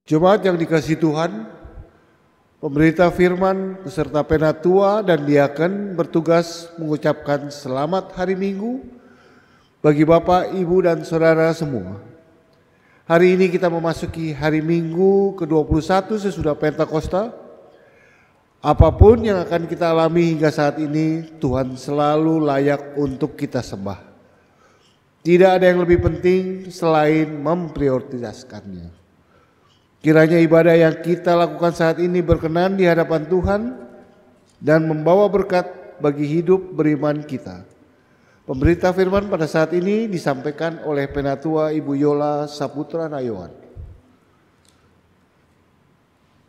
Jemaat yang dikasihi Tuhan, pemberita firman beserta penatua dan diaken bertugas mengucapkan selamat hari Minggu bagi Bapak, Ibu, dan Saudara semua. Hari ini kita memasuki hari Minggu ke-21 sesudah Pentakosta. Apapun yang akan kita alami hingga saat ini, Tuhan selalu layak untuk kita sembah. Tidak ada yang lebih penting selain memprioritaskannya. Kiranya ibadah yang kita lakukan saat ini berkenan di hadapan Tuhan dan membawa berkat bagi hidup beriman kita. Pemberita firman pada saat ini disampaikan oleh Penatua Ibu Yola Saputra Nayawan.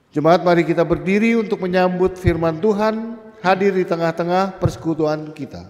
Jemaat, mari kita berdiri untuk menyambut firman Tuhan hadir di tengah-tengah persekutuan kita.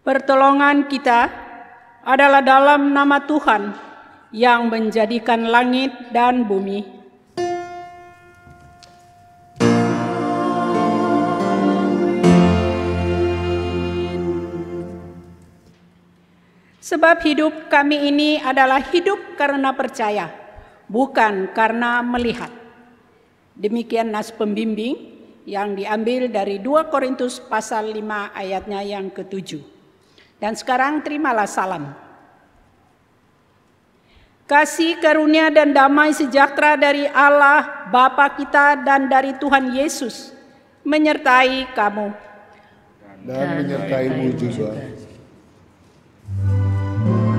Pertolongan kita adalah dalam nama Tuhan yang menjadikan langit dan bumi. Sebab hidup kami ini adalah hidup karena percaya, bukan karena melihat. Demikian nas pembimbing yang diambil dari 2 Korintus pasal 5 ayatnya yang ke-7. Dan sekarang terimalah salam. Kasih karunia dan damai sejahtera dari Allah Bapa kita dan dari Tuhan Yesus menyertai kamu. Dan menyertaimu juga. Semua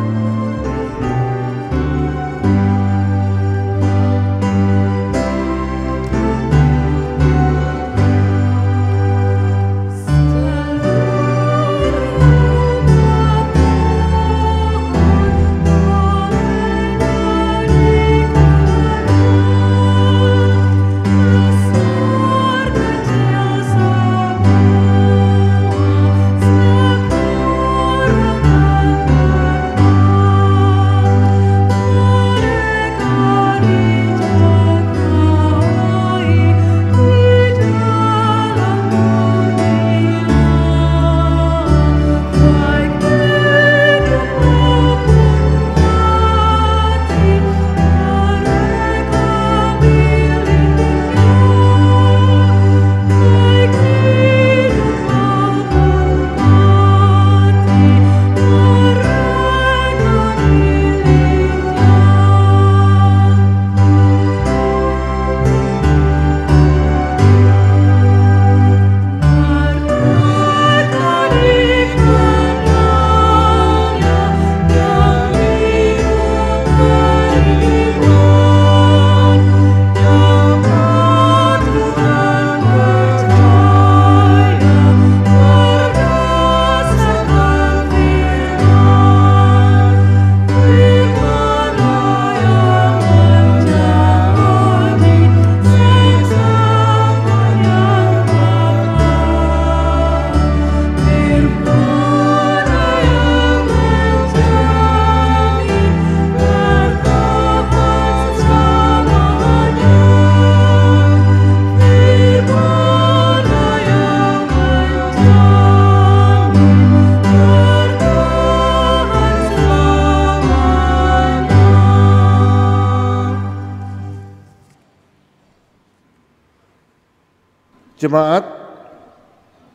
Jemaat,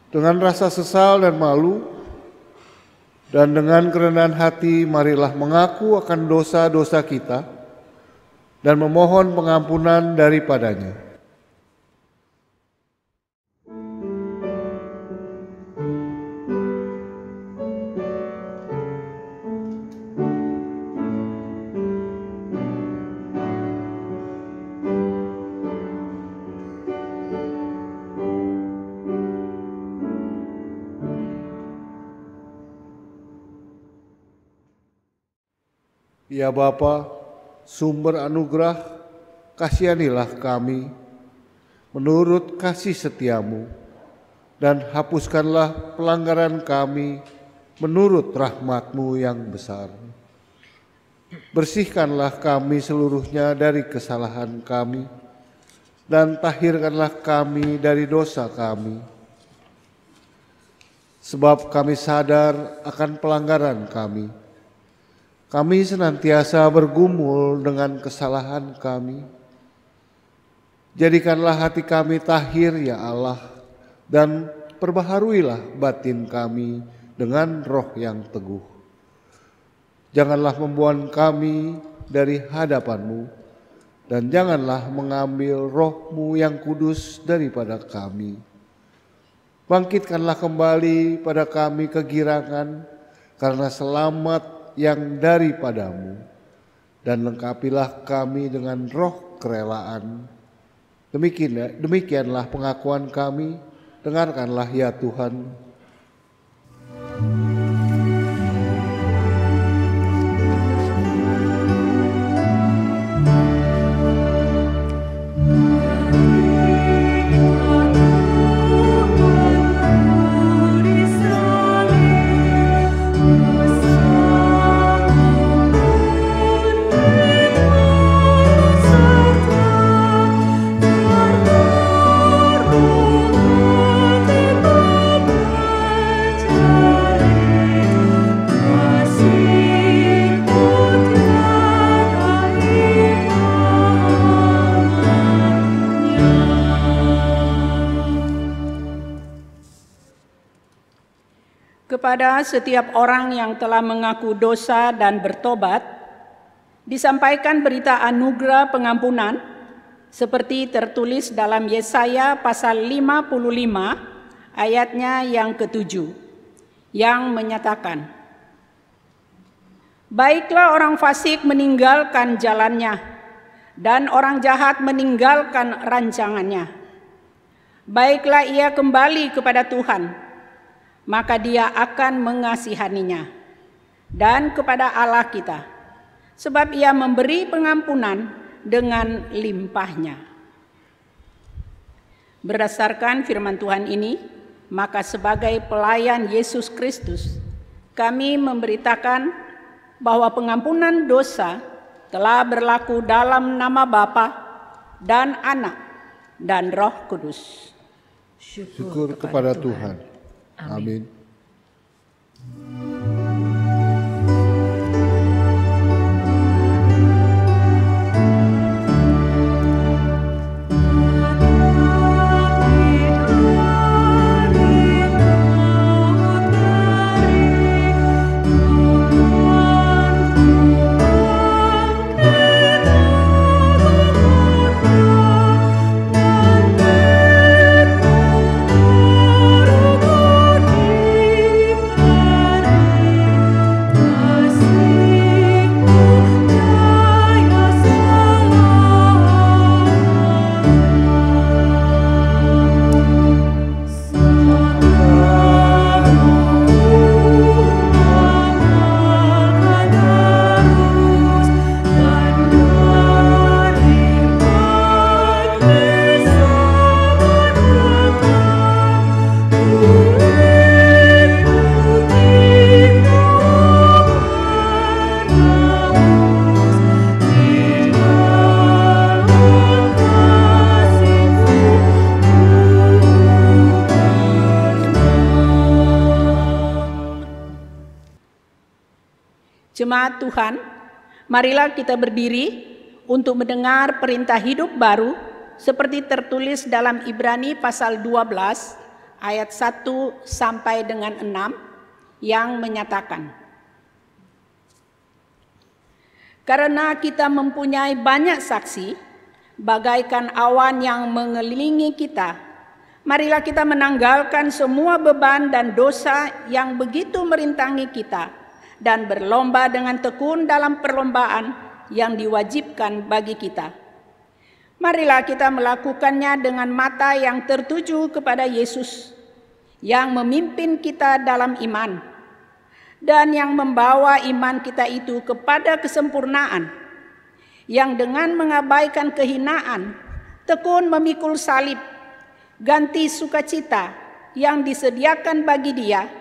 dengan rasa sesal dan malu, dan dengan kerendahan hati, marilah mengaku akan dosa-dosa kita dan memohon pengampunan daripadanya. Ya Bapa, sumber anugerah, kasihanilah kami menurut kasih setiamu, dan hapuskanlah pelanggaran kami menurut rahmat-Mu yang besar. Bersihkanlah kami seluruhnya dari kesalahan kami, dan tahirkanlah kami dari dosa kami. Sebab kami sadar akan pelanggaran kami. Kami senantiasa bergumul dengan kesalahan kami. Jadikanlah hati kami tahir, ya Allah, dan perbaharuilah batin kami dengan roh yang teguh. Janganlah membuang kami dari hadapan-Mu, dan janganlah mengambil roh-Mu yang kudus daripada kami. Bangkitkanlah kembali pada kami kegirangan karena selamat yang daripadamu, dan lengkapilah kami dengan roh kerelaan. Demikianlah pengakuan kami, dengarkanlah ya Tuhan. Kepada setiap orang yang telah mengaku dosa dan bertobat, disampaikan berita anugerah pengampunan seperti tertulis dalam Yesaya pasal 55 ayatnya yang ke-7 yang menyatakan, "Baiklah orang fasik meninggalkan jalannya dan orang jahat meninggalkan rancangannya. Baiklah ia kembali kepada Tuhan, maka Dia akan mengasihaninya, dan kepada Allah kita, sebab Ia memberi pengampunan dengan limpahnya." Berdasarkan firman Tuhan ini, maka sebagai pelayan Yesus Kristus, kami memberitakan bahwa pengampunan dosa telah berlaku dalam nama Bapa dan Anak dan Roh Kudus. Syukur kepada Tuhan. Amin. Jemaat Tuhan, marilah kita berdiri untuk mendengar perintah hidup baru seperti tertulis dalam Ibrani pasal 12 ayat 1 sampai dengan 6 yang menyatakan, karena kita mempunyai banyak saksi, bagaikan awan yang mengelilingi kita, marilah kita menanggalkan semua beban dan dosa yang begitu merintangi kita, dan berlomba dengan tekun dalam perlombaan yang diwajibkan bagi kita. Marilah kita melakukannya dengan mata yang tertuju kepada Yesus, yang memimpin kita dalam iman, dan yang membawa iman kita itu kepada kesempurnaan, yang dengan mengabaikan kehinaan, tekun memikul salib, ganti sukacita yang disediakan bagi Dia,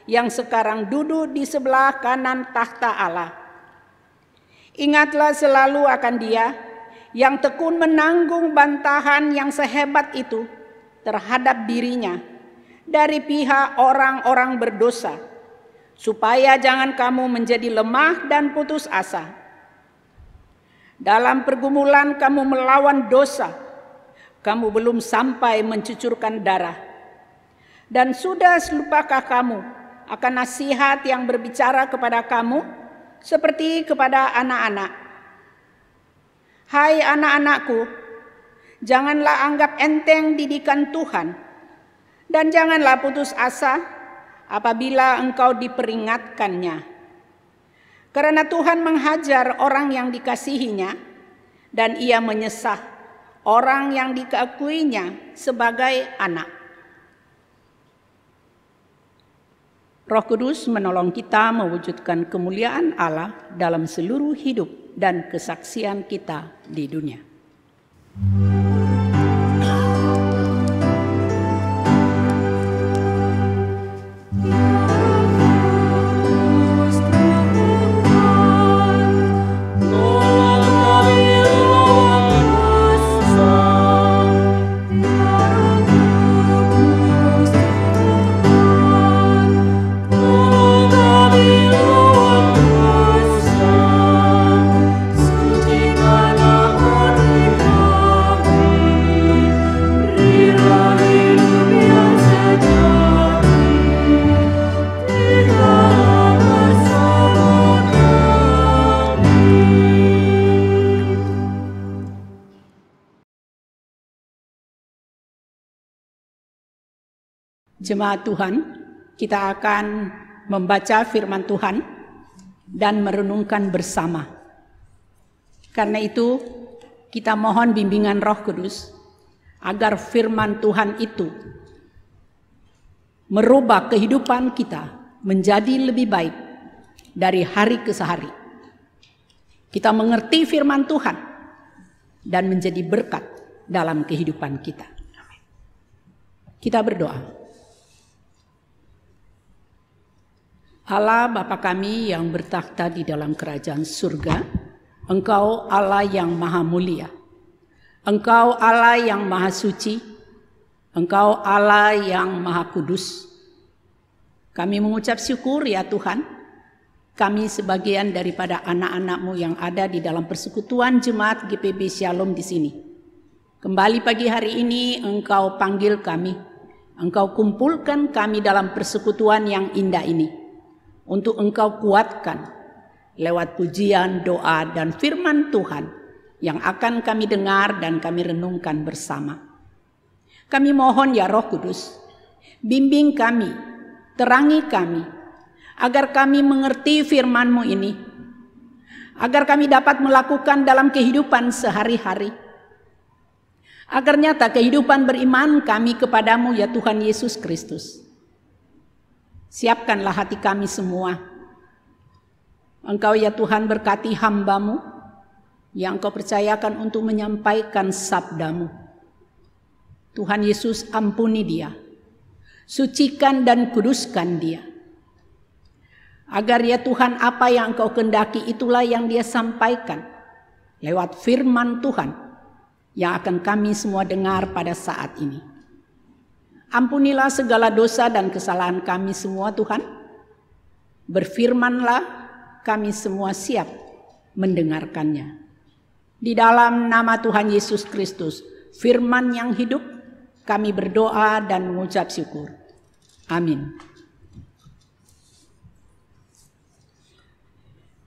yang sekarang duduk di sebelah kanan takhta Allah. Ingatlah selalu akan Dia, yang tekun menanggung bantahan yang sehebat itu terhadap dirinya dari pihak orang-orang berdosa, supaya jangan kamu menjadi lemah dan putus asa. Dalam pergumulan kamu melawan dosa, kamu belum sampai mencucurkan darah. Dan sudah selupakah kamu akan nasihat yang berbicara kepada kamu seperti kepada anak-anak? Hai anak-anakku, janganlah anggap enteng didikan Tuhan, dan janganlah putus asa apabila engkau diperingatkannya. Karena Tuhan menghajar orang yang dikasihinya, dan Ia menyesah orang yang diakuinya sebagai anak. Roh Kudus menolong kita mewujudkan kemuliaan Allah dalam seluruh hidup dan kesaksian kita di dunia. Jemaat Tuhan, kita akan membaca firman Tuhan dan merenungkan bersama. Karena itu, kita mohon bimbingan Roh Kudus agar firman Tuhan itu merubah kehidupan kita menjadi lebih baik dari hari ke hari. Kita mengerti firman Tuhan dan menjadi berkat dalam kehidupan kita. Kita berdoa. Allah Bapa kami yang bertakhta di dalam kerajaan surga, Engkau Allah yang maha mulia, Engkau Allah yang maha suci, Engkau Allah yang maha kudus. Kami mengucap syukur ya Tuhan, kami sebagian daripada anak-anak-Mu yang ada di dalam persekutuan jemaat GPB Shalom di sini. Kembali pagi hari ini Engkau panggil kami, Engkau kumpulkan kami dalam persekutuan yang indah ini. Untuk Engkau kuatkan lewat pujian, doa, dan firman Tuhan yang akan kami dengar dan kami renungkan bersama. Kami mohon ya Roh Kudus, bimbing kami, terangi kami, agar kami mengerti firman-Mu ini, agar kami dapat melakukan dalam kehidupan sehari-hari, agar nyata kehidupan beriman kami kepadamu ya Tuhan Yesus Kristus. Siapkanlah hati kami semua. Engkau ya Tuhan berkati hamba-Mu yang Engkau percayakan untuk menyampaikan sabda-Mu. Tuhan Yesus ampuni dia. Sucikan dan kuduskan dia. Agar ya Tuhan apa yang Engkau kehendaki itulah yang dia sampaikan. Lewat firman Tuhan yang akan kami semua dengar pada saat ini. Ampunilah segala dosa dan kesalahan kami semua Tuhan. Berfirmanlah, kami semua siap mendengarkannya. Di dalam nama Tuhan Yesus Kristus, firman yang hidup, kami berdoa dan mengucap syukur. Amin.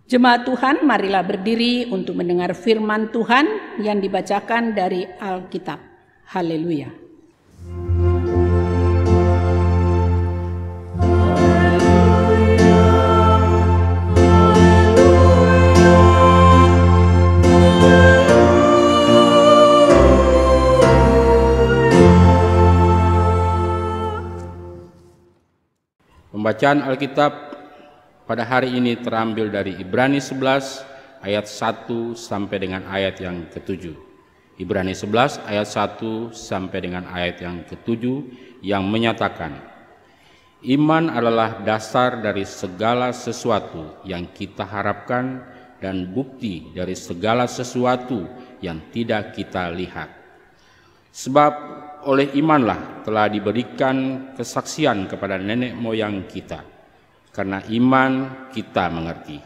Jemaat Tuhan, marilah berdiri untuk mendengar firman Tuhan yang dibacakan dari Alkitab. Haleluya. Pembacaan Alkitab pada hari ini terambil dari Ibrani 11 ayat 1 sampai dengan ayat yang ke-7. Ibrani 11 ayat 1 sampai dengan ayat yang ke-7 yang menyatakan, iman adalah dasar dari segala sesuatu yang kita harapkan dan bukti dari segala sesuatu yang tidak kita lihat. Sebab oleh imanlah telah diberikan kesaksian kepada nenek moyang kita. Karena iman kita mengerti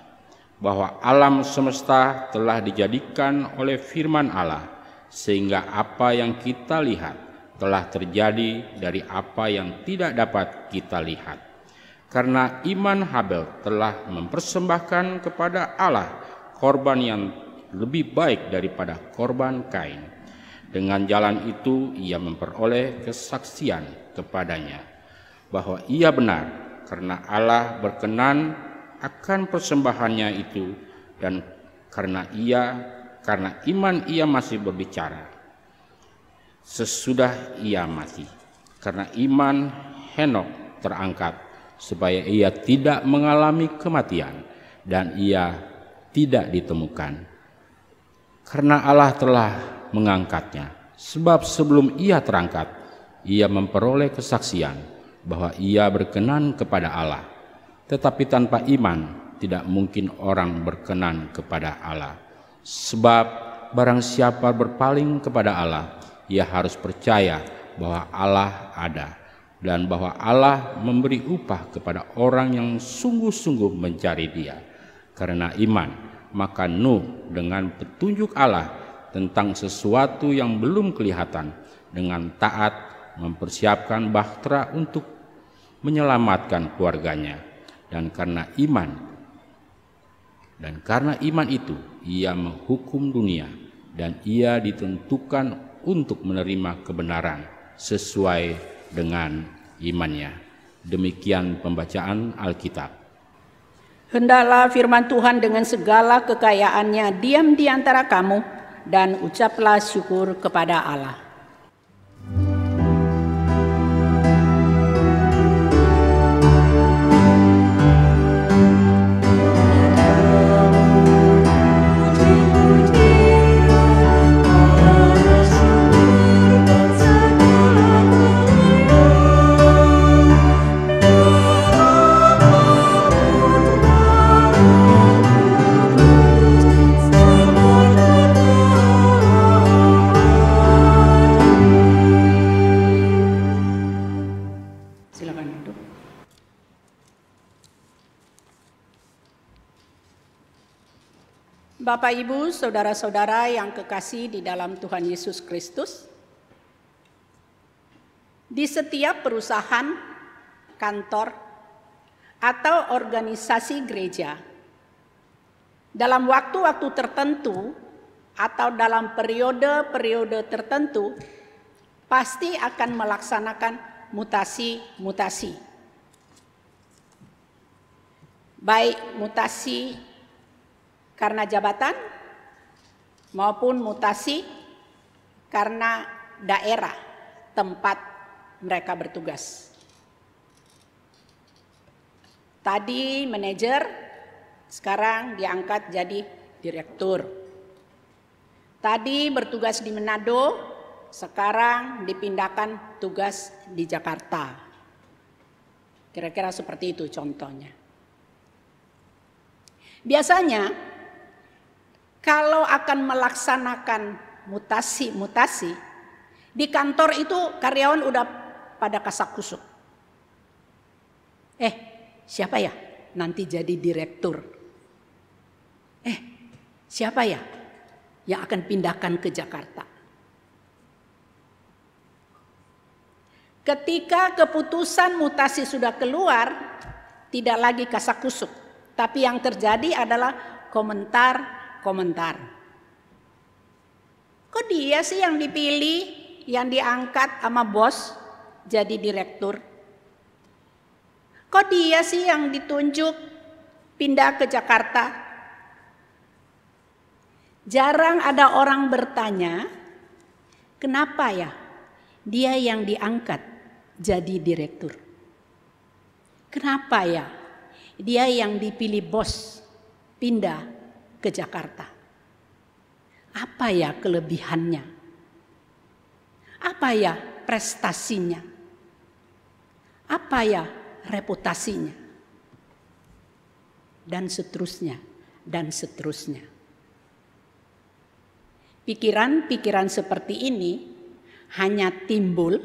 bahwa alam semesta telah dijadikan oleh firman Allah, sehingga apa yang kita lihat telah terjadi dari apa yang tidak dapat kita lihat. Karena iman Habel telah mempersembahkan kepada Allah korban yang lebih baik daripada korban Kain. Dengan jalan itu ia memperoleh kesaksian kepadanya bahwa ia benar, karena Allah berkenan akan persembahannya itu, dan karena iman ia masih berbicara sesudah ia mati. Karena iman Henok terangkat supaya ia tidak mengalami kematian, dan ia tidak ditemukan. Karena Allah telah mengangkatnya, sebab sebelum ia terangkat, ia memperoleh kesaksian bahwa ia berkenan kepada Allah. Tetapi tanpa iman tidak mungkin orang berkenan kepada Allah. Sebab barang siapa berpaling kepada Allah, ia harus percaya bahwa Allah ada, dan bahwa Allah memberi upah kepada orang yang sungguh-sungguh mencari Dia. Karena iman, maka Nuh dengan petunjuk Allah tentang sesuatu yang belum kelihatan, dengan taat mempersiapkan bahtera untuk menyelamatkan keluarganya. Dan karena iman itu ia menghukum dunia, dan ia ditentukan untuk menerima kebenaran sesuai dengan imannya. Demikian pembacaan Alkitab. Hendaklah firman Tuhan dengan segala kekayaannya diam di antara kamu, dan ucaplah syukur kepada Allah. Bapak, Ibu, saudara-saudara yang kekasih di dalam Tuhan Yesus Kristus, di setiap perusahaan, kantor, atau organisasi gereja, dalam waktu-waktu tertentu atau dalam periode-periode tertentu, pasti akan melaksanakan mutasi-mutasi. Baik mutasi karena jabatan maupun mutasi karena daerah tempat mereka bertugas. Tadi manajer, sekarang diangkat jadi direktur. Tadi bertugas di Manado, sekarang dipindahkan tugas di Jakarta. Kira-kira seperti itu contohnya. Biasanya kalau akan melaksanakan mutasi-mutasi, di kantor itu karyawan udah pada kasak-kusuk. Siapa ya nanti jadi direktur? Siapa ya yang akan pindahkan ke Jakarta? Ketika keputusan mutasi sudah keluar, tidak lagi kasakusuk, tapi yang terjadi adalah komentar-komentar. Kok dia sih yang dipilih, yang diangkat sama bos jadi direktur? Kok dia sih yang ditunjuk pindah ke Jakarta? Jarang ada orang bertanya, kenapa ya dia yang diangkat jadi direktur? Kenapa ya dia yang dipilih bos pindah ke Jakarta? Apa ya kelebihannya? Apa ya prestasinya? Apa ya reputasinya? Dan seterusnya, dan seterusnya. Pikiran-pikiran seperti ini hanya timbul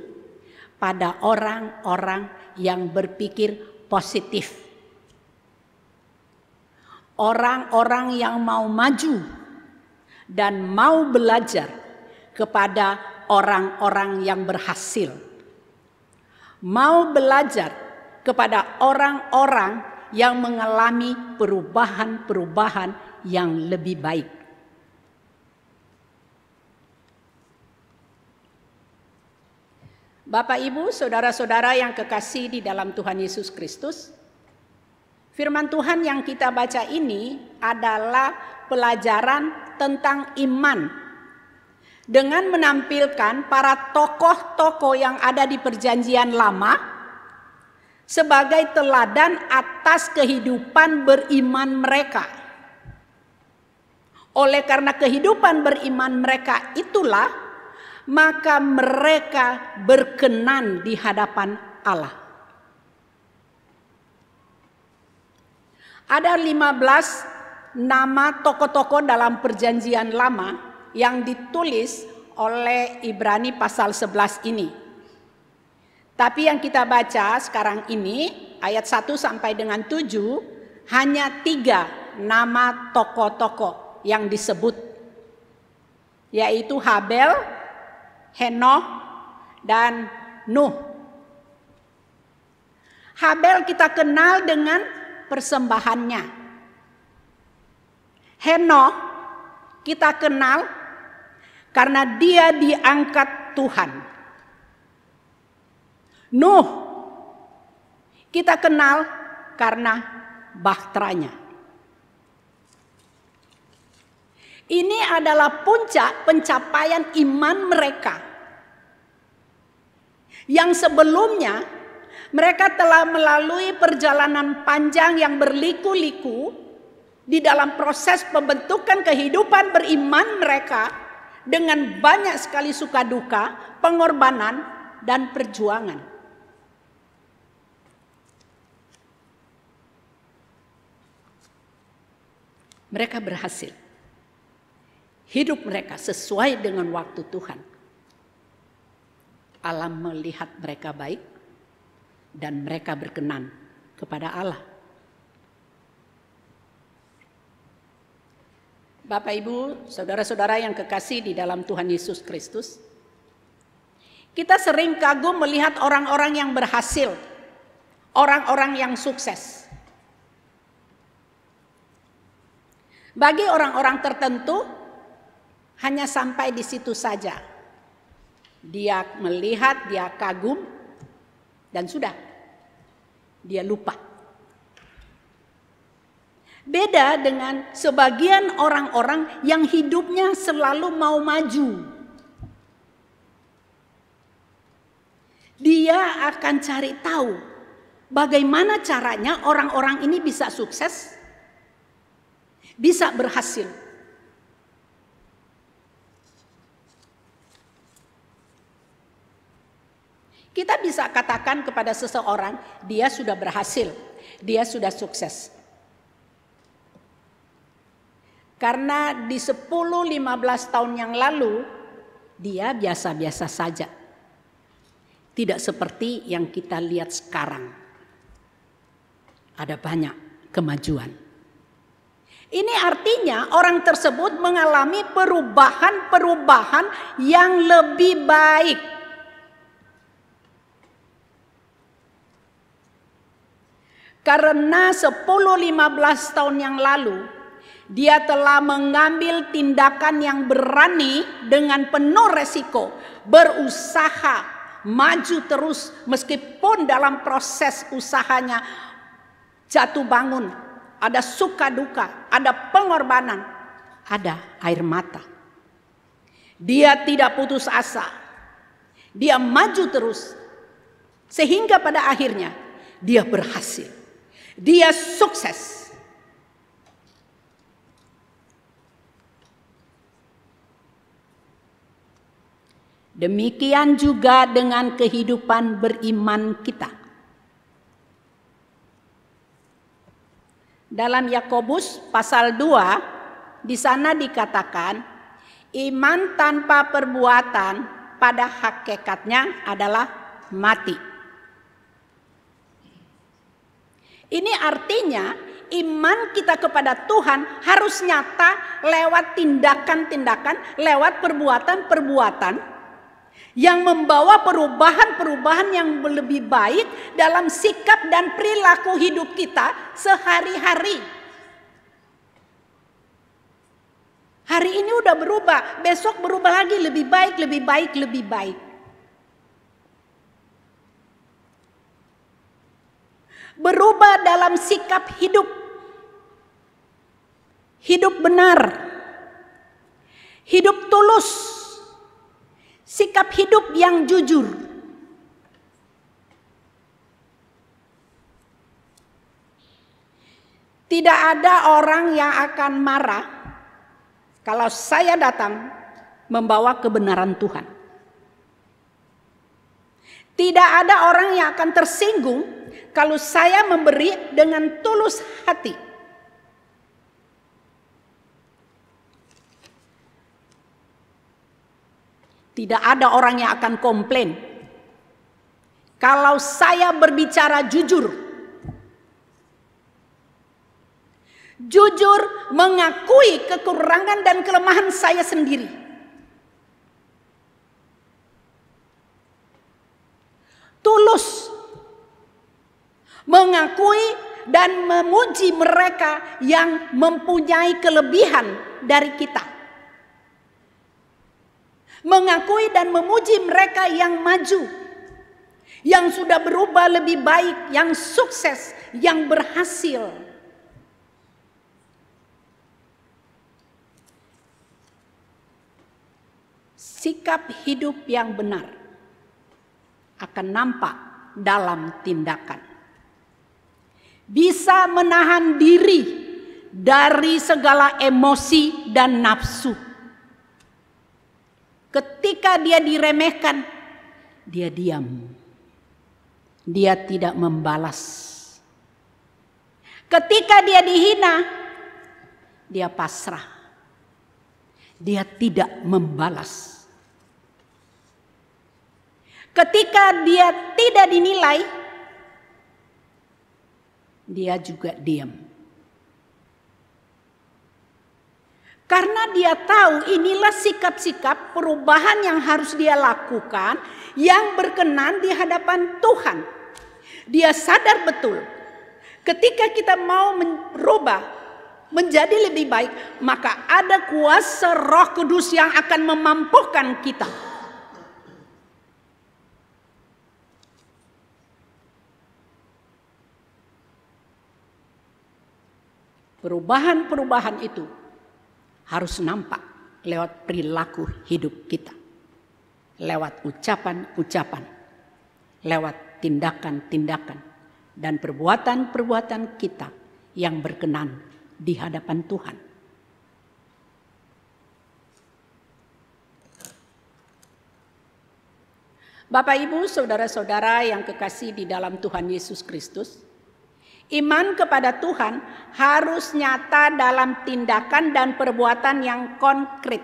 pada orang-orang yang berpikir positif. Orang-orang yang mau maju dan mau belajar kepada orang-orang yang berhasil. Mau belajar kepada orang-orang yang mengalami perubahan-perubahan yang lebih baik. Bapak, Ibu, saudara-saudara yang kekasih di dalam Tuhan Yesus Kristus, firman Tuhan yang kita baca ini adalah pelajaran tentang iman dengan menampilkan para tokoh-tokoh yang ada di Perjanjian Lama sebagai teladan atas kehidupan beriman mereka. Oleh karena kehidupan beriman mereka itulah, maka mereka berkenan di hadapan Allah. Ada 15 nama tokoh-tokoh dalam Perjanjian Lama yang ditulis oleh Ibrani pasal 11 ini. Tapi yang kita baca sekarang ini ayat 1 sampai dengan 7 hanya 3 nama tokoh-tokoh yang disebut, yaitu Habel, Henokh, dan Nuh. Habel kita kenal dengan persembahannya. Henokh kita kenal karena dia diangkat Tuhan. Nuh kita kenal karena bahteranya. Ini adalah puncak pencapaian iman mereka. Yang sebelumnya mereka telah melalui perjalanan panjang yang berliku-liku di dalam proses pembentukan kehidupan beriman mereka dengan banyak sekali suka duka, pengorbanan, dan perjuangan. Mereka berhasil. Hidup mereka sesuai dengan waktu Tuhan. Allah melihat mereka baik dan mereka berkenan kepada Allah. Bapak, Ibu, saudara-saudara yang kekasih di dalam Tuhan Yesus Kristus, kita sering kagum melihat orang-orang yang berhasil, orang-orang yang sukses. Bagi orang-orang tertentu, hanya sampai di situ saja. Dia melihat, dia kagum, dan sudah. Dia lupa. Beda dengan sebagian orang-orang yang hidupnya selalu mau maju. Dia akan cari tahu bagaimana caranya orang-orang ini bisa sukses, bisa berhasil. Kita bisa katakan kepada seseorang, dia sudah berhasil, dia sudah sukses. Karena di 10-15 tahun yang lalu, dia biasa-biasa saja. Tidak seperti yang kita lihat sekarang. Ada banyak kemajuan. Ini artinya orang tersebut mengalami perubahan-perubahan yang lebih baik. Karena 10-15 tahun yang lalu dia telah mengambil tindakan yang berani dengan penuh resiko, berusaha maju terus meskipun dalam proses usahanya jatuh bangun, ada suka duka, ada pengorbanan, ada air mata. Dia tidak putus asa, dia maju terus sehingga pada akhirnya dia berhasil, dia sukses. Demikian juga dengan kehidupan beriman kita. Dalam Yakobus pasal 2, di sana dikatakan, iman tanpa perbuatan pada hakikatnya adalah mati. Ini artinya iman kita kepada Tuhan harus nyata lewat tindakan-tindakan, lewat perbuatan-perbuatan yang membawa perubahan-perubahan yang lebih baik dalam sikap dan perilaku hidup kita sehari-hari. Hari ini udah berubah, besok berubah lagi, lebih baik, lebih baik, lebih baik. Berubah dalam sikap hidup. Hidup benar. Hidup tulus. Sikap hidup yang jujur. Tidak ada orang yang akan marah kalau saya datang membawa kebenaran Tuhan. Tidak ada orang yang akan tersinggung kalau saya memberi dengan tulus hati. Tidak ada orang yang akan komplain kalau saya berbicara jujur. Jujur mengakui kekurangan dan kelemahan saya sendiri. Tulus mengakui dan memuji mereka yang mempunyai kelebihan dari kita. Mengakui dan memuji mereka yang maju, yang sudah berubah lebih baik, yang sukses, yang berhasil. Sikap hidup yang benar akan nampak dalam tindakan. Bisa menahan diri dari segala emosi dan nafsu. Ketika dia diremehkan, dia diam. Dia tidak membalas. Ketika dia dihina, dia pasrah. Dia tidak membalas. Ketika dia tidak dinilai, dia juga diam. Karena dia tahu inilah sikap-sikap perubahan yang harus dia lakukan yang berkenan di hadapan Tuhan. Dia sadar betul ketika kita mau merubah menjadi lebih baik, maka ada kuasa Roh Kudus yang akan memampukan kita. Perubahan-perubahan itu harus nampak lewat perilaku hidup kita. Lewat ucapan-ucapan. Lewat tindakan-tindakan. Dan perbuatan-perbuatan kita yang berkenan di hadapan Tuhan. Bapak, Ibu, saudara-saudara yang kekasih di dalam Tuhan Yesus Kristus, iman kepada Tuhan harus nyata dalam tindakan dan perbuatan yang konkret.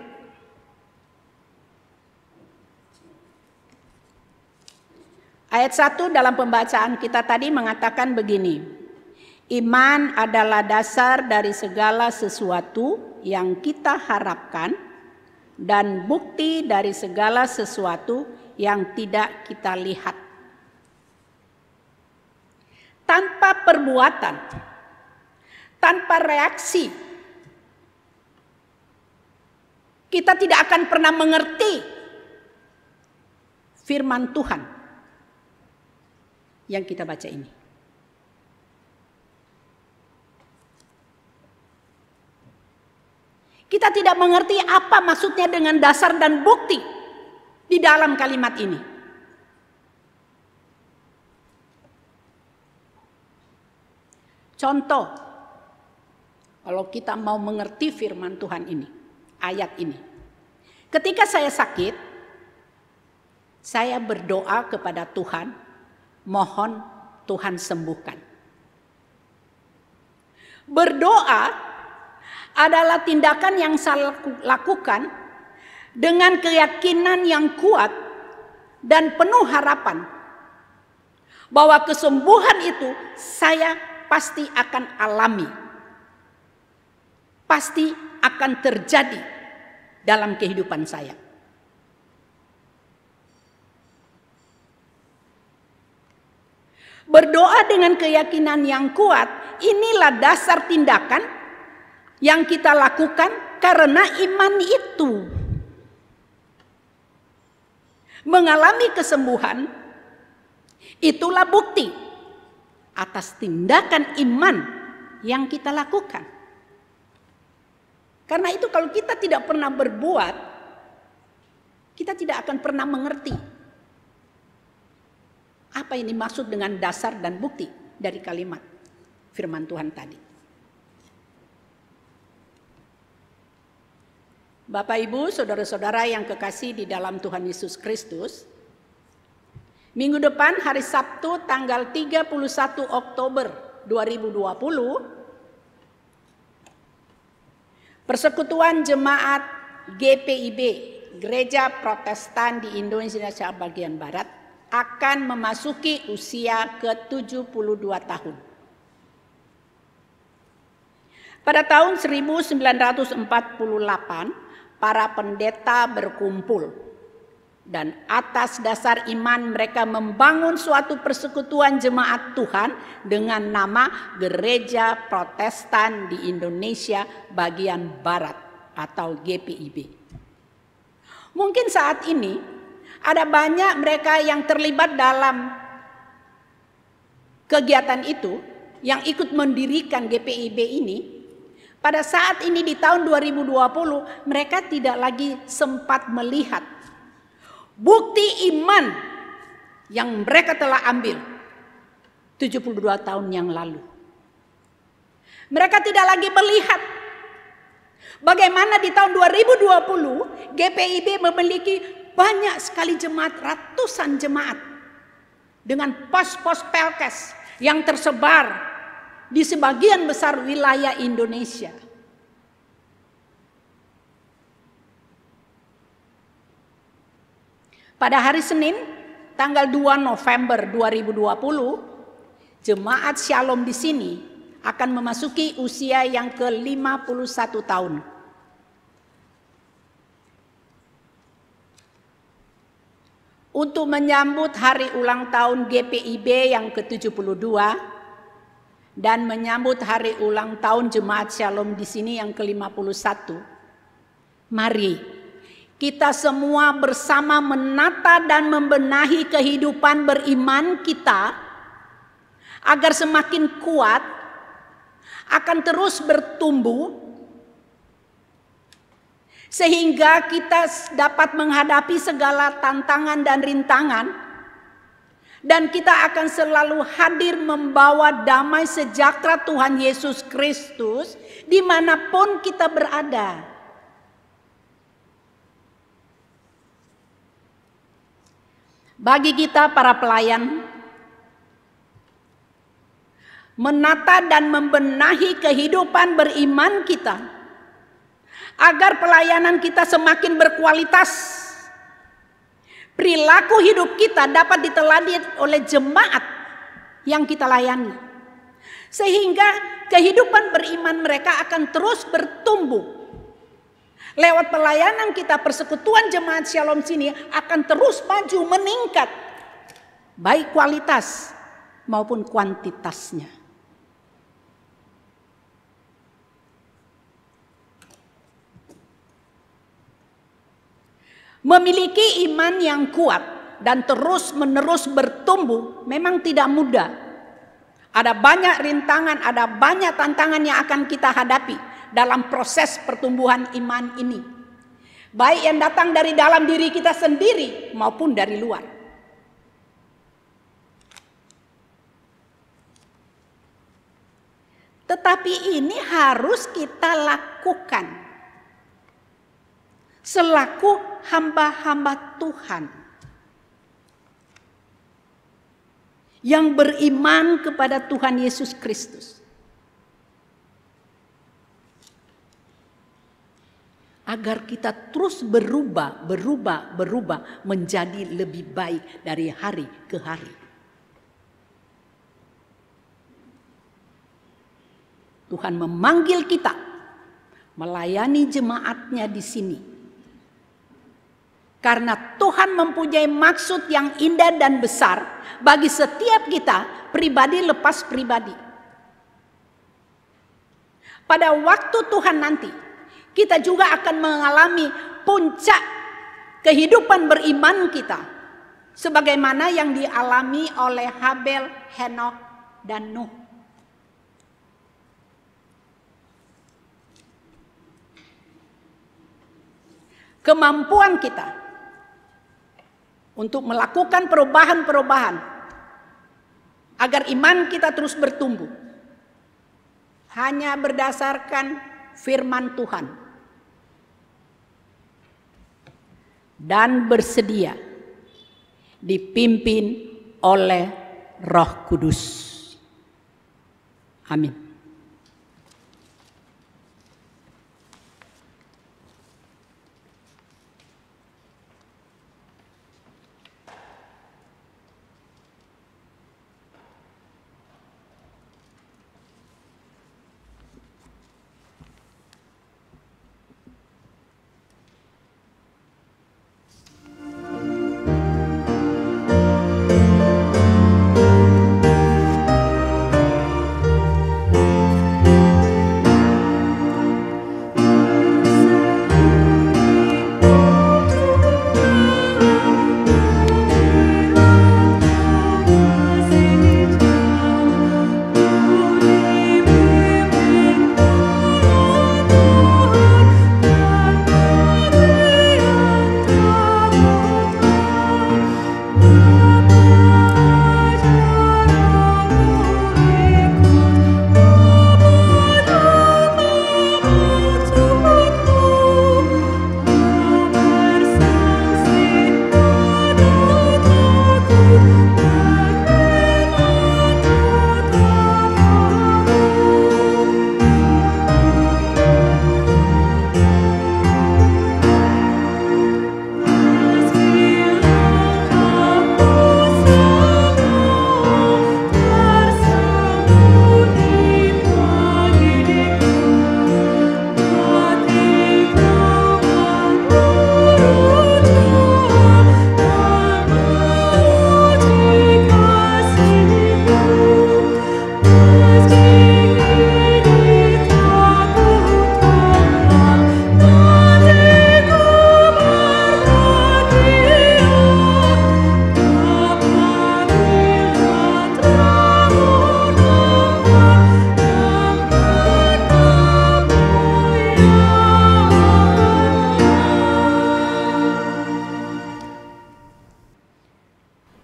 Ayat 1 dalam pembacaan kita tadi mengatakan begini. Iman adalah dasar dari segala sesuatu yang kita harapkan dan bukti dari segala sesuatu yang tidak kita lihat. tanpa perbuatan, tanpa reaksi, kita tidak akan pernah mengerti firman Tuhan yang kita baca ini. Kita tidak mengerti apa maksudnya dengan dasar dan bukti di dalam kalimat ini. Contoh, kalau kita mau mengerti firman Tuhan ini, ayat ini. Ketika saya sakit, saya berdoa kepada Tuhan, mohon Tuhan sembuhkan. Berdoa adalah tindakan yang saya lakukan dengan keyakinan yang kuat dan penuh harapan bahwa kesembuhan itu saya pasti akan alami, pasti akan terjadi dalam kehidupan saya. Berdoa dengan keyakinan yang kuat, inilah dasar tindakan yang kita lakukan karena iman itu. Mengalami kesembuhan, itulah bukti atas tindakan iman yang kita lakukan. Karena itu kalau kita tidak pernah berbuat, kita tidak akan pernah mengerti apa ini maksud dengan dasar dan bukti dari kalimat firman Tuhan tadi. Bapak, Ibu, saudara-saudara yang kekasih di dalam Tuhan Yesus Kristus, minggu depan hari Sabtu tanggal 31 Oktober 2020, Persekutuan Jemaat GPIB, Gereja Protestan di Indonesia bagian Barat, akan memasuki usia ke-72 tahun. Pada tahun 1948, para pendeta berkumpul dan atas dasar iman mereka membangun suatu persekutuan jemaat Tuhan dengan nama Gereja Protestan di Indonesia bagian Barat atau GPIB. Mungkin saat ini ada banyak mereka yang terlibat dalam kegiatan itu yang ikut mendirikan GPIB ini. Pada saat ini di tahun 2020 mereka tidak lagi sempat melihat bukti iman yang mereka telah ambil 72 tahun yang lalu. Mereka tidak lagi melihat bagaimana di tahun 2020 GPIB memiliki banyak sekali jemaat, ratusan jemaat dengan pos-pos pelkes yang tersebar di sebagian besar wilayah Indonesia. Pada hari Senin, tanggal 2 November 2020, Jemaat Shalom di sini akan memasuki usia yang ke-51 tahun. Untuk menyambut hari ulang tahun GPIB yang ke-72 dan menyambut hari ulang tahun Jemaat Shalom di sini yang ke-51, mari kita semua bersama menata dan membenahi kehidupan beriman kita agar semakin kuat, akan terus bertumbuh, sehingga kita dapat menghadapi segala tantangan dan rintangan, dan kita akan selalu hadir membawa damai sejahtera Tuhan Yesus Kristus dimanapun kita berada. Bagi kita para pelayan, menata dan membenahi kehidupan beriman kita agar pelayanan kita semakin berkualitas. Perilaku hidup kita dapat diteladi oleh jemaat yang kita layani, sehingga kehidupan beriman mereka akan terus bertumbuh. Lewat pelayanan kita, persekutuan Jemaat Shalom sini akan terus maju meningkat, baik kualitas maupun kuantitasnya. Memiliki iman yang kuat dan terus-menerus bertumbuh memang tidak mudah. Ada banyak rintangan, ada banyak tantangan yang akan kita hadapi dalam proses pertumbuhan iman ini. Baik yang datang dari dalam diri kita sendiri maupun dari luar. Tetapi ini harus kita lakukan selaku hamba-hamba Tuhan yang beriman kepada Tuhan Yesus Kristus, agar kita terus berubah menjadi lebih baik dari hari ke hari. Tuhan memanggil kita melayani jemaatnya di sini. Karena Tuhan mempunyai maksud yang indah dan besar bagi setiap kita, pribadi lepas pribadi. Pada waktu Tuhan nanti, kita juga akan mengalami puncak kehidupan beriman kita. Sebagaimana yang dialami oleh Habel, Henokh, dan Nuh. Kemampuan kita untuk melakukan perubahan-perubahan agar iman kita terus bertumbuh hanya berdasarkan firman Tuhan dan bersedia dipimpin oleh Roh Kudus. Amin.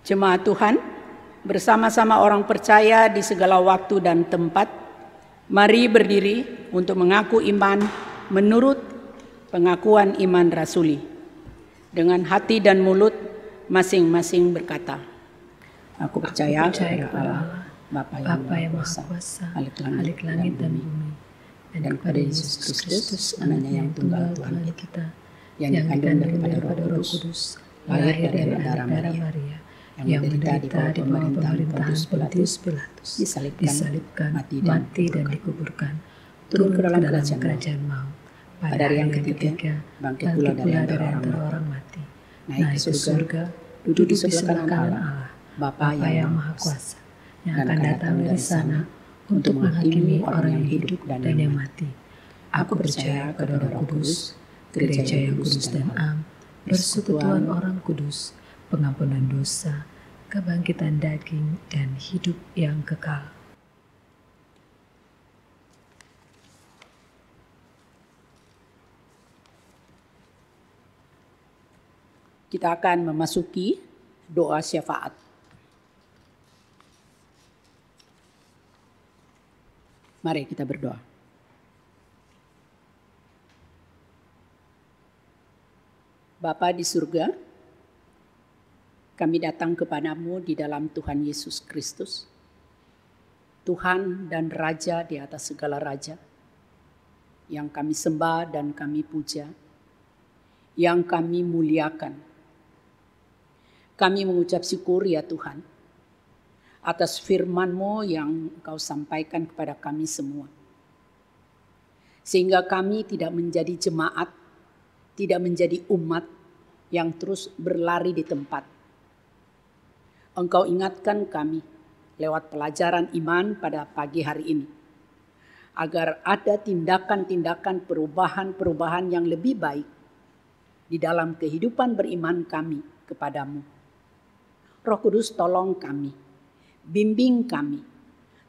Jemaat Tuhan, bersama-sama orang percaya di segala waktu dan tempat, mari berdiri untuk mengaku iman menurut pengakuan iman rasuli. Dengan hati dan mulut masing-masing berkata, aku percaya kepada Allah, Bapa yang Maha Kuasa, Khalik langit dan bumi, dan kepada Yesus Kristus, anaknya yang tunggal Tuhan kita, yang dikandung daripada Roh Kudus, lahir dari darah Maria, yang menderita di bawah pemerintahan Pontius Pilatus, disalibkan, mati dan dikuburkan, turun ke dalam kerajaan maut. Pada hari yang ketiga, bangkit pula dari antara orang mati, naik ke surga, duduk di sebelah kanan Allah, Bapa yang Maha Kuasa, yang akan datang dari sana untuk menghakimi orang yang hidup dan yang mati. Aku percaya kepada Roh Kudus, gereja yang kudus dan am, persekutuan orang kudus, pengampunan dosa, kebangkitan daging, dan hidup yang kekal. Kita akan memasuki doa syafaat. Mari kita berdoa. Bapa di surga, kami datang kepadamu di dalam Tuhan Yesus Kristus, Tuhan dan Raja di atas segala raja, yang kami sembah dan kami puja, yang kami muliakan. Kami mengucap syukur ya Tuhan, atas firman-Mu yang Engkau sampaikan kepada kami semua. Sehingga kami tidak menjadi jemaat, tidak menjadi umat yang terus berlari di tempat. Engkau ingatkan kami lewat pelajaran iman pada pagi hari ini, agar ada tindakan-tindakan perubahan-perubahan yang lebih baik di dalam kehidupan beriman kami kepadamu. Roh Kudus tolong kami, bimbing kami,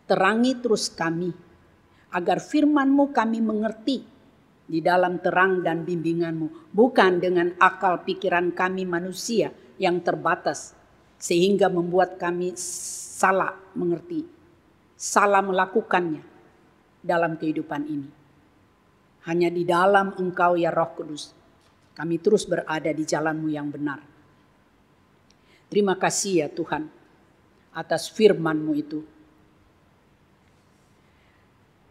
terangi terus kami, agar firman-Mu kami mengerti di dalam terang dan bimbingan-Mu, bukan dengan akal pikiran kami manusia yang terbatas, sehingga membuat kami salah mengerti, salah melakukannya dalam kehidupan ini. Hanya di dalam Engkau ya Roh Kudus, kami terus berada di jalan-Mu yang benar. Terima kasih ya Tuhan atas firman-Mu itu.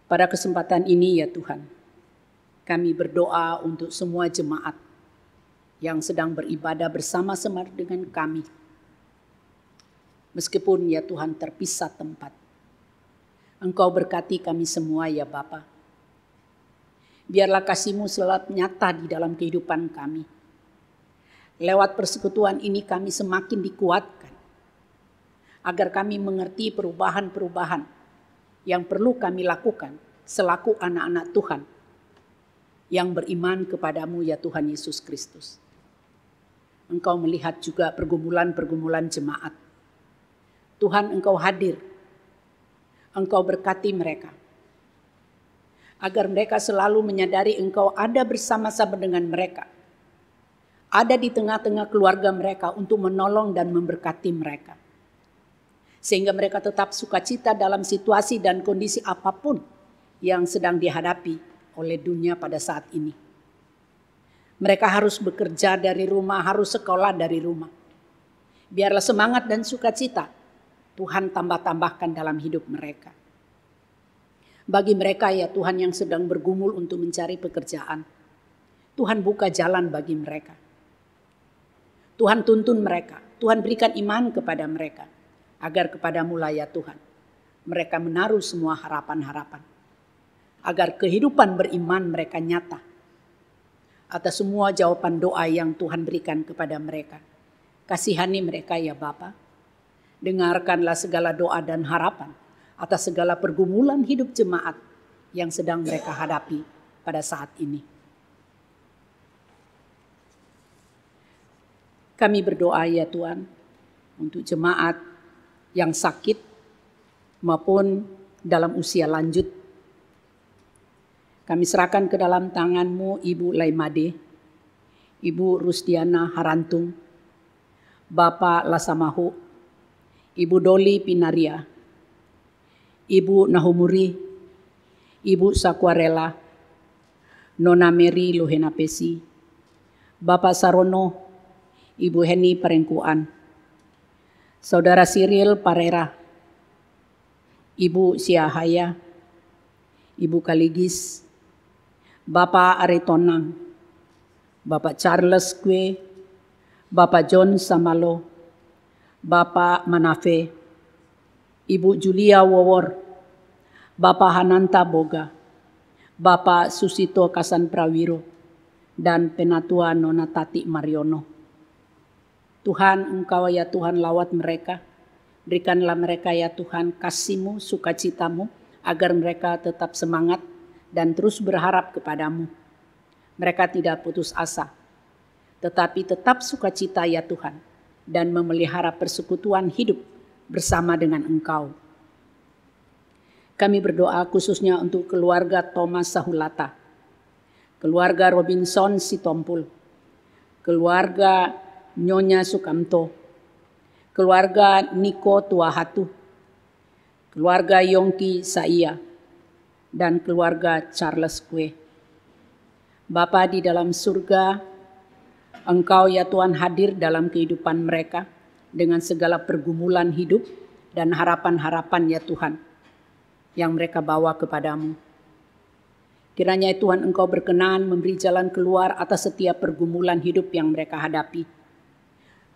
Pada kesempatan ini ya Tuhan, kami berdoa untuk semua jemaat yang sedang beribadah bersama-sama dengan kami. Meskipun ya Tuhan terpisah tempat, Engkau berkati kami semua ya Bapa. Biarlah kasih-Mu selalu nyata di dalam kehidupan kami. Lewat persekutuan ini kami semakin dikuatkan, agar kami mengerti perubahan-perubahan yang perlu kami lakukan selaku anak-anak Tuhan yang beriman kepadamu ya Tuhan Yesus Kristus. Engkau melihat juga pergumulan-pergumulan jemaat. Tuhan, Engkau hadir. Engkau berkati mereka, agar mereka selalu menyadari Engkau ada bersama-sama dengan mereka, ada di tengah-tengah keluarga mereka untuk menolong dan memberkati mereka. Sehingga mereka tetap sukacita dalam situasi dan kondisi apapun yang sedang dihadapi oleh dunia pada saat ini. Mereka harus bekerja dari rumah, harus sekolah dari rumah. Biarlah semangat dan sukacita Tuhan tambah-tambahkan dalam hidup mereka. Bagi mereka ya Tuhan yang sedang bergumul untuk mencari pekerjaan, Tuhan buka jalan bagi mereka. Tuhan tuntun mereka, Tuhan berikan iman kepada mereka, agar kepadamu lah ya Tuhan, mereka menaruh semua harapan-harapan, agar kehidupan beriman mereka nyata, atas semua jawaban doa yang Tuhan berikan kepada mereka. Kasihani mereka ya Bapa, dengarkanlah segala doa dan harapan, atas segala pergumulan hidup jemaat yang sedang mereka hadapi pada saat ini. Kami berdoa ya Tuhan, untuk jemaat yang sakit maupun dalam usia lanjut. Kami serahkan ke dalam tangan-Mu Ibu Laimade, Ibu Rusdiana Harantung, Bapak Lasamahu, Ibu Doli Pinaria, Ibu Nahumuri, Ibu Sakwarela, Nona Mary Lohenapesi, Bapak Sarono, Ibu Heni Parengkuan, Saudara Cyril Parera, Ibu Siahaya, Ibu Kaligis, Bapak Aritonang, Bapak Charles Kwe, Bapak John Samalo, Bapak Manafe, Ibu Julia Wowor, Bapak Hananta Boga, Bapak Susito Kasan Prawiro, dan Penatua Nona Tati Mariono. Tuhan, Engkau ya Tuhan lawat mereka, Berikanlah mereka ya Tuhan kasih-Mu, sukacita-Mu, agar mereka tetap semangat dan terus berharap kepadamu. Mereka tidak putus asa, tetapi tetap sukacita ya Tuhan, dan memelihara persekutuan hidup bersama dengan Engkau. Kami berdoa khususnya untuk keluarga Thomas Sahulata, keluarga Robinson Sitompul, keluarga Nyonya Sukamto, keluarga Niko Tuahatu, keluarga Yongki Saia, dan keluarga Charles Kue. Bapa di dalam surga, Engkau ya Tuhan hadir dalam kehidupan mereka dengan segala pergumulan hidup dan harapan-harapan ya Tuhan yang mereka bawa kepadamu. Kiranya Tuhan Engkau berkenan memberi jalan keluar atas setiap pergumulan hidup yang mereka hadapi.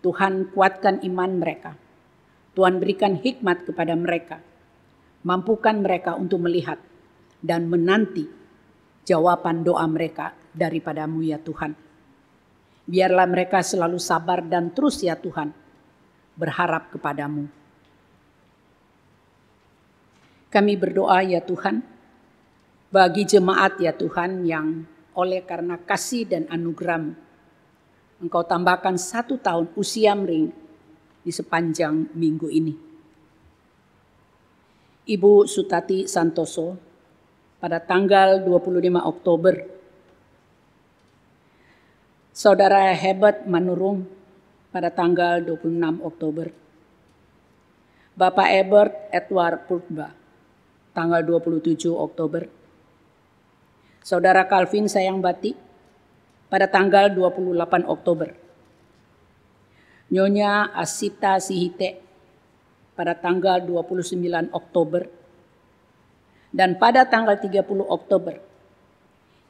Tuhan kuatkan iman mereka. Tuhan berikan hikmat kepada mereka. Mampukan mereka untuk melihat dan menanti jawaban doa mereka daripadamu ya Tuhan. Biarlah mereka selalu sabar dan terus ya Tuhan berharap kepadamu. Kami berdoa ya Tuhan bagi jemaat ya Tuhan yang oleh karena kasih dan anugerah-Mu Engkau tambahkan 1 tahun usia mering di sepanjang minggu ini. Ibu Sutati Santoso pada tanggal 25 Oktober. Saudara Herbert Manurung pada tanggal 26 Oktober. Bapak Ebert Edward Purba tanggal 27 Oktober. Saudara Calvin Sayangbati pada tanggal 28 Oktober. Nyonya Asita Sihite pada tanggal 29 Oktober. Dan pada tanggal 30 Oktober,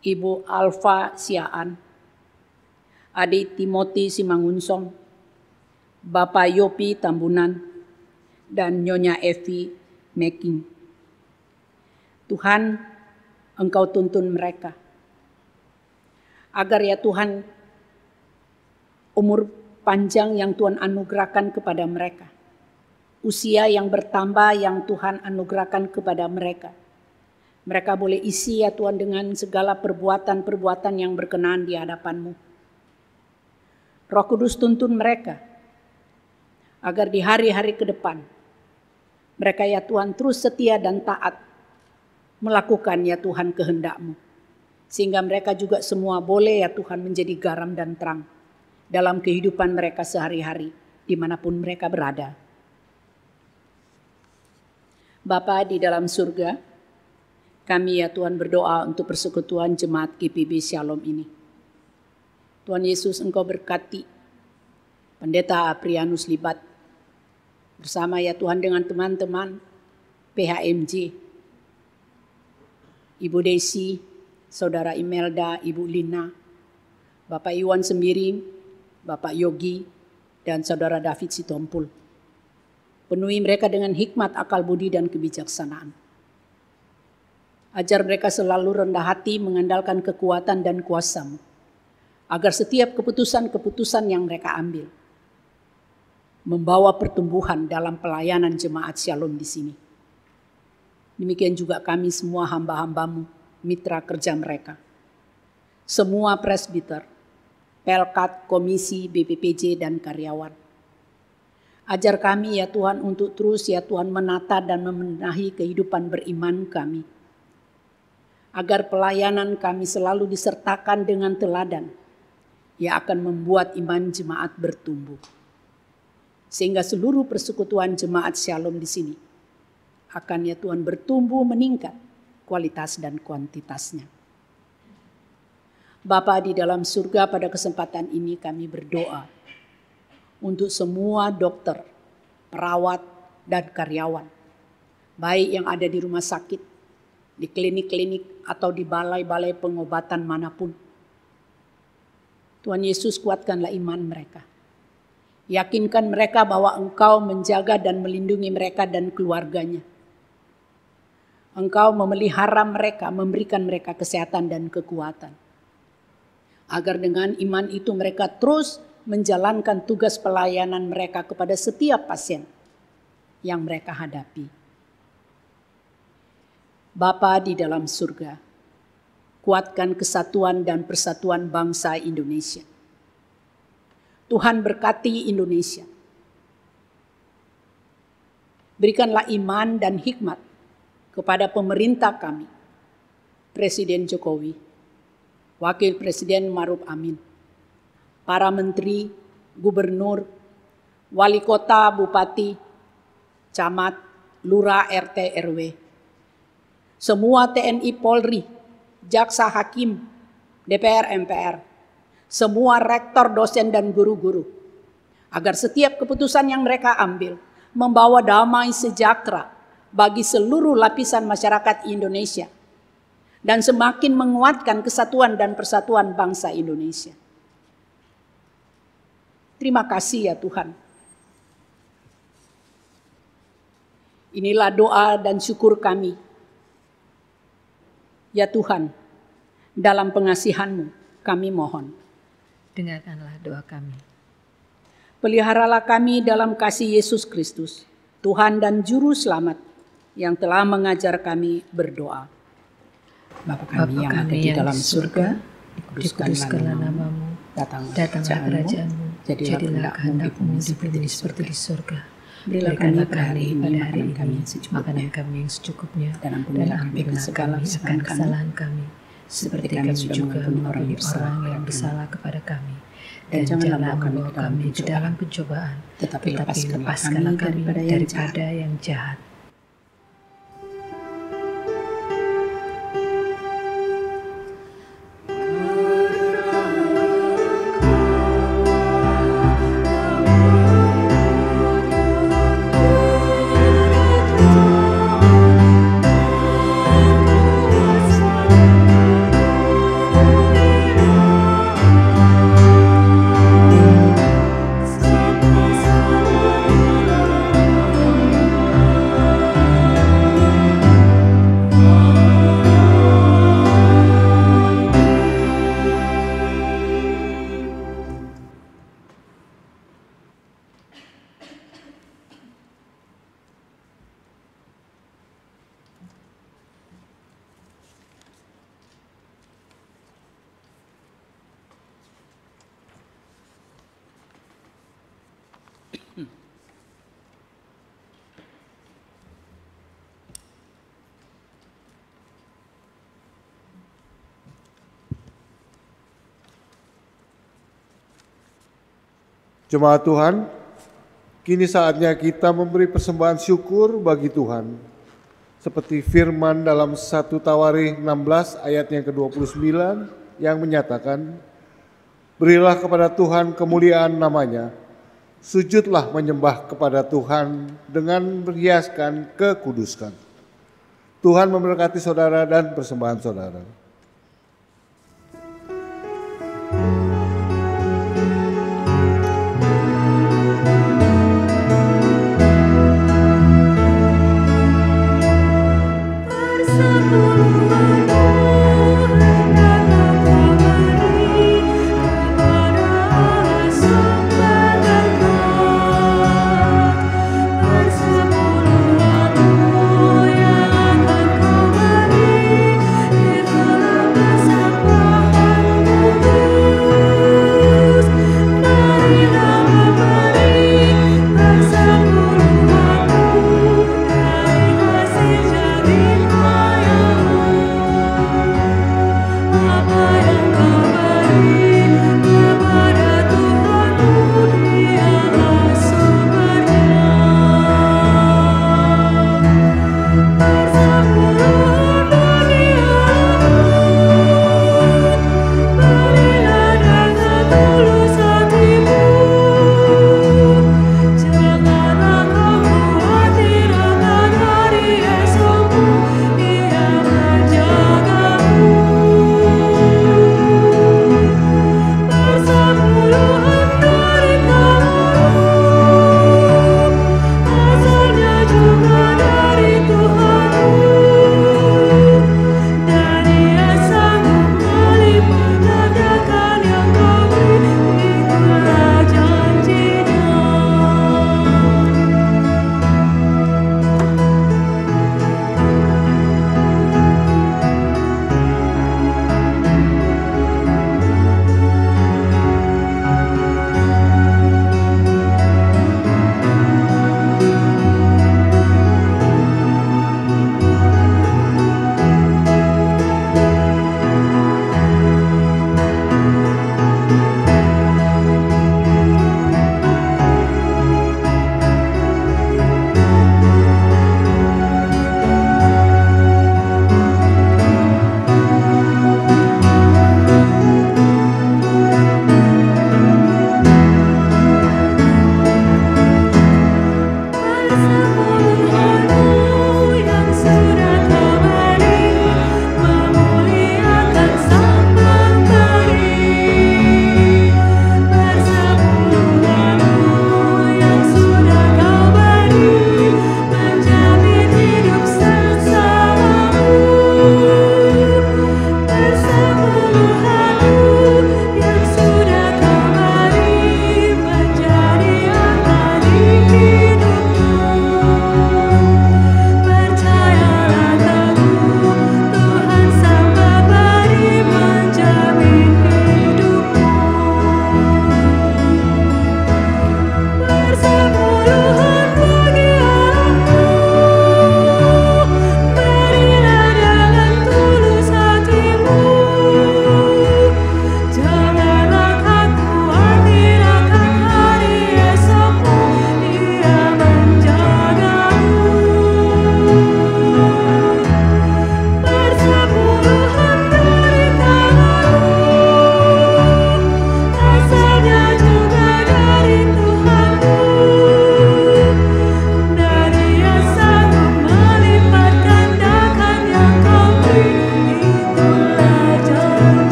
Ibu Alfa Siaan, Adik Timothy Simangunsong, Bapak Yopi Tambunan, dan Nyonya Evi Meking. Tuhan, Engkau tuntun mereka. Agar ya Tuhan, umur panjang yang Tuhan anugerahkan kepada mereka. Usia yang bertambah yang Tuhan anugerahkan kepada mereka. Mereka boleh isi ya Tuhan dengan segala perbuatan-perbuatan yang berkenan di hadapan-Mu. Roh Kudus tuntun mereka. Agar di hari-hari ke depan, mereka ya Tuhan terus setia dan taat melakukan ya Tuhan kehendak-Mu. Sehingga mereka juga semua boleh ya Tuhan menjadi garam dan terang dalam kehidupan mereka sehari-hari dimanapun mereka berada. Bapa di dalam surga, kami ya Tuhan berdoa untuk persekutuan jemaat GPB Shalom ini. Tuhan Yesus Engkau berkati Pendeta Aprianus Libat bersama ya Tuhan dengan teman-teman PHMJ, Ibu Desi, Saudara Imelda, Ibu Lina, Bapak Iwan Sembiring, Bapak Yogi, dan Saudara David Sitompul. Penuhi mereka dengan hikmat, akal budi, dan kebijaksanaan. Ajar mereka selalu rendah hati mengandalkan kekuatan dan kuasa-Mu, agar setiap keputusan-keputusan yang mereka ambil membawa pertumbuhan dalam pelayanan jemaat Shalom di sini. Demikian juga kami semua hamba-hamba-Mu, mitra kerja mereka. Semua presbiter, pelkat, komisi, BPPJ, dan karyawan. Ajar kami ya Tuhan untuk terus ya Tuhan menata dan membenahi kehidupan beriman kami. Agar pelayanan kami selalu disertakan dengan teladan yang akan membuat iman jemaat bertumbuh. Sehingga seluruh persekutuan jemaat Shalom di sini akan ya Tuhan bertumbuh meningkat kualitas dan kuantitasnya. Bapa di dalam surga, pada kesempatan ini kami berdoa untuk semua dokter, perawat, dan karyawan, baik yang ada di rumah sakit, di klinik-klinik, atau di balai-balai pengobatan manapun. Tuhan Yesus, kuatkanlah iman mereka. Yakinkan mereka bahwa Engkau menjaga dan melindungi mereka dan keluarganya. Engkau memelihara mereka, memberikan mereka kesehatan dan kekuatan. Agar dengan iman itu mereka terus menjalankan tugas pelayanan mereka kepada setiap pasien yang mereka hadapi. Bapa di dalam surga, kuatkan kesatuan dan persatuan bangsa Indonesia. Tuhan berkati Indonesia. Berikanlah iman dan hikmat kepada pemerintah kami, Presiden Jokowi, Wakil Presiden Maruf Amin, para menteri, gubernur, wali kota, bupati, camat, lurah, RT, RW, semua TNI Polri, jaksa hakim, DPR, MPR, semua rektor, dosen, dan guru-guru, agar setiap keputusan yang mereka ambil membawa damai sejahtera bagi seluruh lapisan masyarakat Indonesia dan semakin menguatkan kesatuan dan persatuan bangsa Indonesia. Terima kasih ya Tuhan. Inilah doa dan syukur kami. Ya Tuhan, dalam pengasihan-Mu kami mohon. Dengarkanlah doa kami. Peliharalah kami dalam kasih Yesus Kristus, Tuhan dan Juru Selamat, yang telah mengajar kami berdoa. Bapa kami yang ada di dalam surga, dikuduskanlah namamu, datanglah kerajaan-Mu, jadilah kehendak-Mu di bumi seperti di surga. Berilah kami pada hari ini makanan kami yang secukupnya, dan ampunilah segala kesalahan kami, seperti kami juga mengampuni orang yang bersalah kepada kami. Dan janganlah membawa kami ke dalam pencobaan, tetapi lepaskanlah kami daripada yang jahat. Jemaat Tuhan, kini saatnya kita memberi persembahan syukur bagi Tuhan. Seperti firman dalam 1 Tawarikh 16 ayat yang ke-29 yang menyatakan, berilah kepada Tuhan kemuliaan namanya, sujudlah menyembah kepada Tuhan dengan berhiaskan kekuduskan. Tuhan memberkati saudara dan persembahan saudara. Itu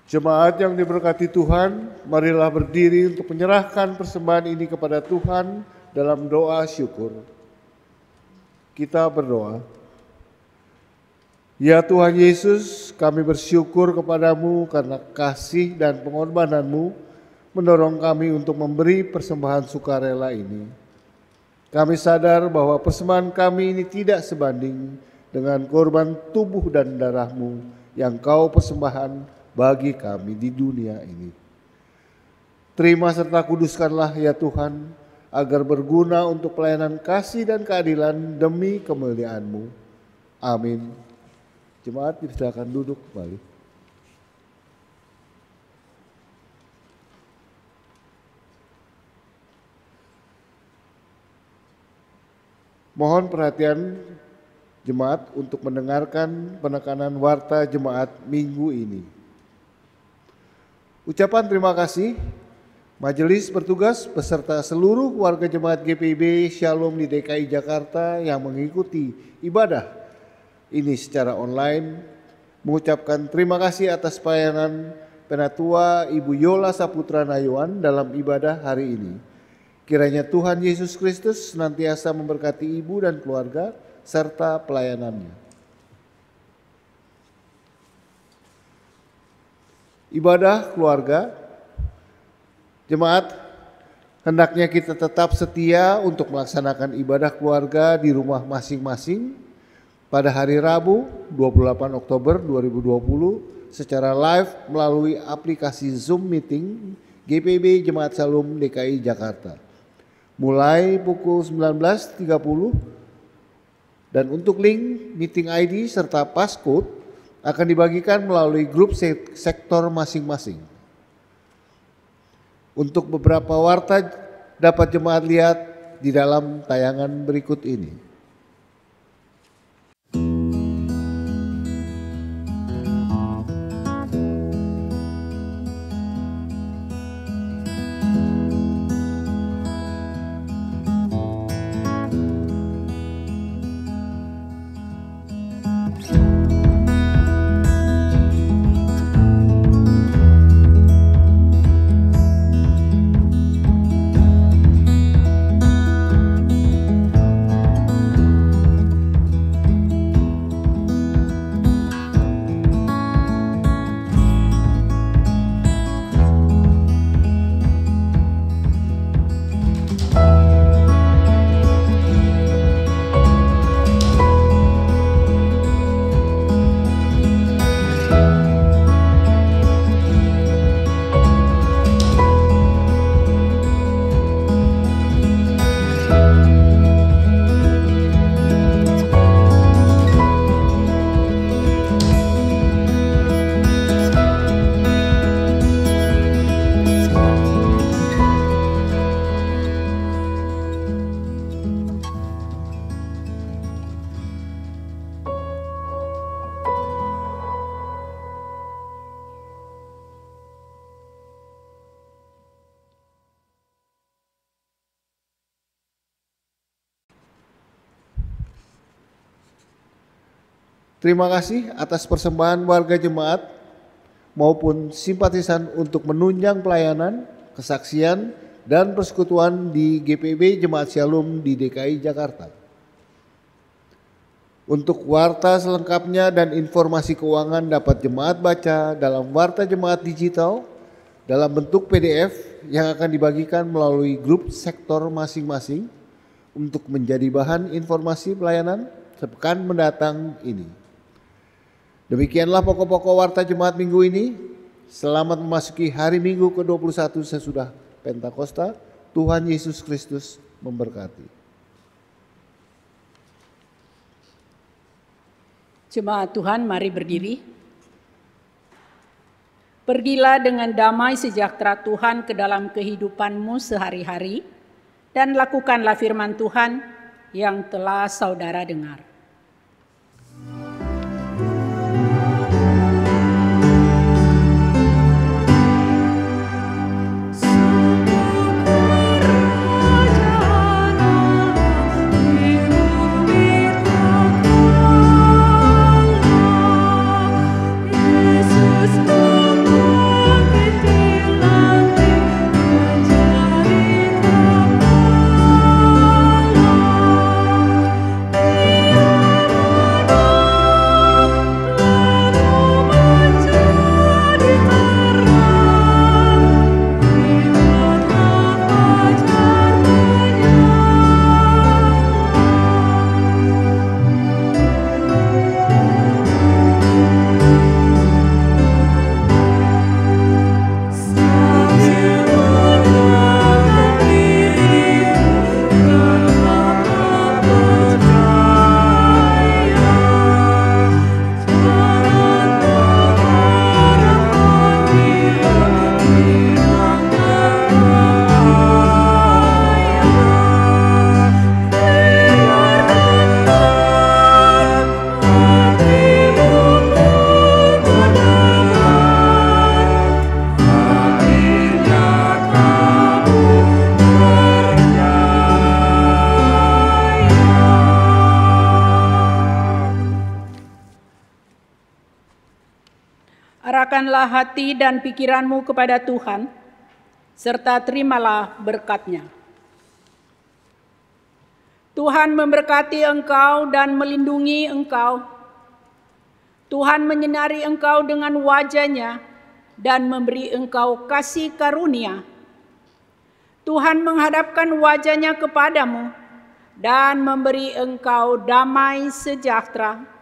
Jemaat yang diberkati Tuhan, marilah berdiri untuk menyerahkan persembahan ini kepada Tuhan dalam doa syukur. Kita berdoa. Ya Tuhan Yesus, kami bersyukur kepadamu karena kasih dan pengorbananmu mendorong kami untuk memberi persembahan sukarela ini. Kami sadar bahwa persembahan kami ini tidak sebanding dengan korban tubuh dan darahmu yang kau persembahkan bagi kami di dunia ini. Terima serta kuduskanlah ya Tuhan, agar berguna untuk pelayanan kasih dan keadilan demi kemuliaan-Mu. Amin. Jemaat dipersilakan duduk kembali. Mohon perhatian jemaat untuk mendengarkan penekanan warta jemaat minggu ini. Ucapan terima kasih majelis bertugas beserta seluruh warga jemaat GPIB Shalom di DKI Jakarta yang mengikuti ibadah ini secara online mengucapkan terima kasih atas pelayanan Penatua Ibu Yola Saputra Nayuan dalam ibadah hari ini. Kiranya Tuhan Yesus Kristus senantiasa memberkati ibu dan keluarga serta pelayanannya. Ibadah keluarga, jemaat, hendaknya kita tetap setia untuk melaksanakan ibadah keluarga di rumah masing-masing pada hari Rabu 28 Oktober 2020 secara live melalui aplikasi Zoom Meeting GPIB Jemaat Shalom DKI Jakarta mulai pukul 19.30, dan untuk link meeting ID serta passcode akan dibagikan melalui grup sektor masing-masing. Untuk beberapa warta dapat jemaat lihat di dalam tayangan berikut ini. Terima kasih atas persembahan warga jemaat maupun simpatisan untuk menunjang pelayanan, kesaksian, dan persekutuan di GPIB Jemaat Shalom di DKI Jakarta. Untuk warta selengkapnya dan informasi keuangan dapat jemaat baca dalam warta jemaat digital dalam bentuk PDF yang akan dibagikan melalui grup sektor masing-masing untuk menjadi bahan informasi pelayanan sepekan mendatang ini. Demikianlah pokok-pokok warta jemaat minggu ini. Selamat memasuki hari Minggu ke-21 sesudah Pentakosta. Tuhan Yesus Kristus memberkati. Jemaat Tuhan, mari berdiri. Pergilah dengan damai sejahtera Tuhan ke dalam kehidupanmu sehari-hari dan lakukanlah firman Tuhan yang telah saudara dengar. Yesus Serahkanlah hati dan pikiranmu kepada Tuhan, serta terimalah berkat-Nya. Tuhan memberkati engkau dan melindungi engkau. Tuhan menyinari engkau dengan wajah-Nya dan memberi engkau kasih karunia. Tuhan menghadapkan wajah-Nya kepadamu dan memberi engkau damai sejahtera.